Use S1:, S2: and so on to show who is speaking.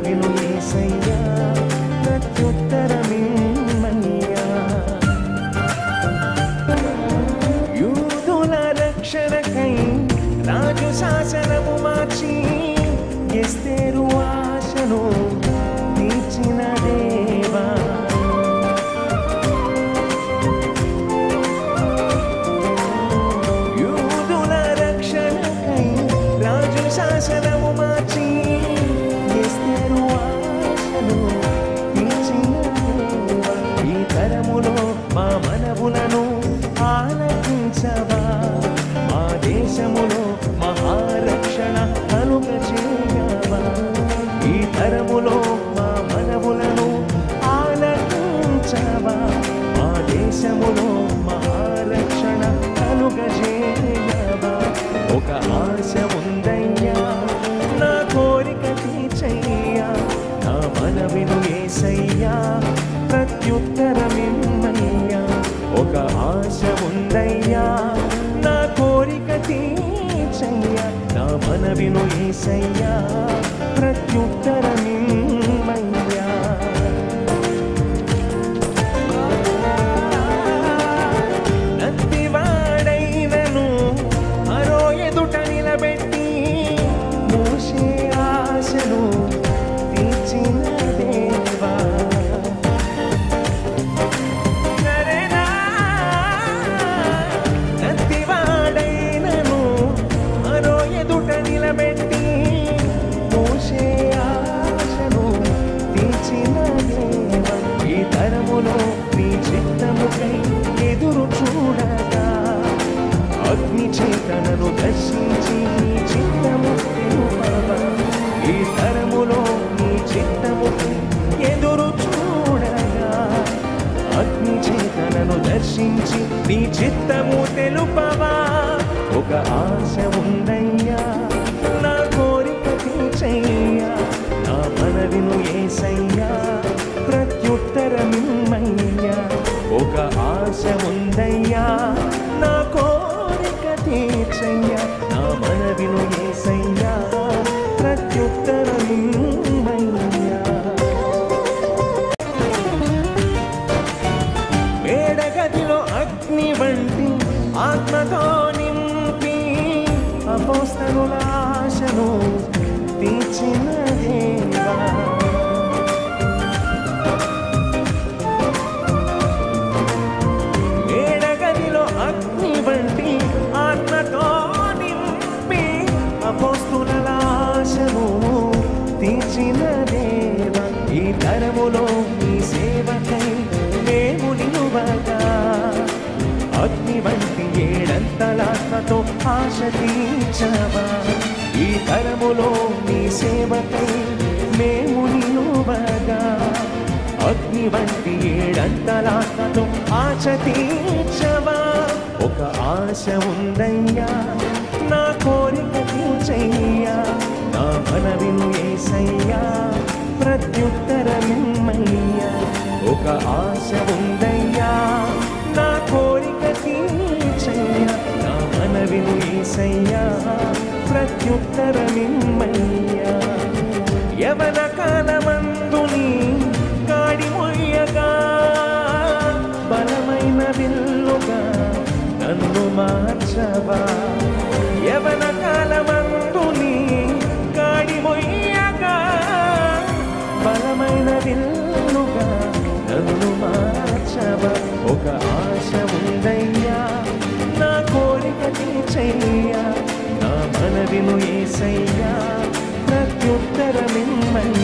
S1: మనవిను యేసయ్యా ప్రత్యుత్తరమిమ్మయ్యా. యూదుల రక్షణకై రాజు శాసనము మార్చి ఎస్తేరు ఆశను తీర్చిన దేవా. యూదుల రక్షణకై రాజు శాసనము మార్చి ఎస్తేరు ఆశను తీర్చిన దేవా. ఈ తరములో మా మనవులను ఆలకించవా, మా దేశములో మహారక్షణ కలుగజేయవా. ఈ తరములో మా మనవులను ఆలకించవా, మా దేశములో మహారక్షణ కలుగజేయవా. ఒక ఆశ ఉందయ్యా, నా కోరిక తీర్చయ్యా, నా మనవిను యేసయ్యా ప్రత్యుత్తరమిమ్మయ్యా. ఒక ఆశ ఉందయ్యా, నా కోరిక తీర్చయ్యా, నా మనవిను యేసయ్యా ప్రత్యుత్తరమిమ్మయ్యా. నత్తివాడైనను మరో ఎదుట నిలబెట్టి మోషే ఆశను తీర్చిన దేవా. నత్తివాడైనను మరో ఎదుట నిలబెట్టి మోషే ఆశను తీర్చిన దేవా. ఈ తరములో నీ చిత్తముకై ఎదురు చూడగా అగ్ని చేతనను దర్శించి నీ చిత్తము తెలుపవా. ఈ తరములో నీ చిత్తముకై ఎదురు చూడగా అగ్ని చేతనను దర్శించి నీ చిత్తము తెలుపవా. ఒక ఆశ ఉందయ్యా, నా కోరిక తీర్చయ్యా, నా మనవిను యేసయ్యా ప్రత్యుత్తరమిమ్మయ్యా. ఒక ఆశ ఉందయ్యా, నా కోరిక తీర్చయ్యా, నా మనవిను యేసయ్యా ప్రత్యుత్తరమిమ్మయ్యా. మేడగదిలో అగ్ని వంటి ఆత్మతో నింపి అపోస్తలుల ఆశను తీర్చిన దేవా. మేడగదిలో అగ్ని వంటి ఆత్మతో నింపి అపోస్తలుల ఆశను తీర్చిన దేవా. ఈ తరములో నీ సేవకై మేము నిలువగా అగ్ని వంటి ఏడంతలాత్మతో ఆశ తీర్చవా. ఈ తరములో నీ సేవకై మేము నిలువగా అగ్ని వంటి ఏడంతలాత్మతో ఆశ తీర్చవా. ఒక ఆశ ఉందయ్యా, నా కోరిక తీర్చయ్యా, నా మనవిను యేసయ్యా ప్రత్యుత్తరమిమ్మయ్యా. ఒక ఆశ ఉందయ్యా, నా కోరిక తీర్చయ్యా, నా మనవిను యేసయ్యా ప్రత్యుత్తరమిమ్మయ్యా. యవన కాలమందు నీ కాడి మొయ్యగా బలమైన విల్లుగా నన్ను మార్చవా. యవన కాలమందు నీ కాడి మొయ్యగా బలమైన విల్లుగా నన్ను మార్చవా. ఒక ఆశ ఉందయ్యా, నా కోరిక తీర్చయ్యా, నా మనవిను యేసయ్యా ప్రత్యుత్తరమిమ్మయ్యా.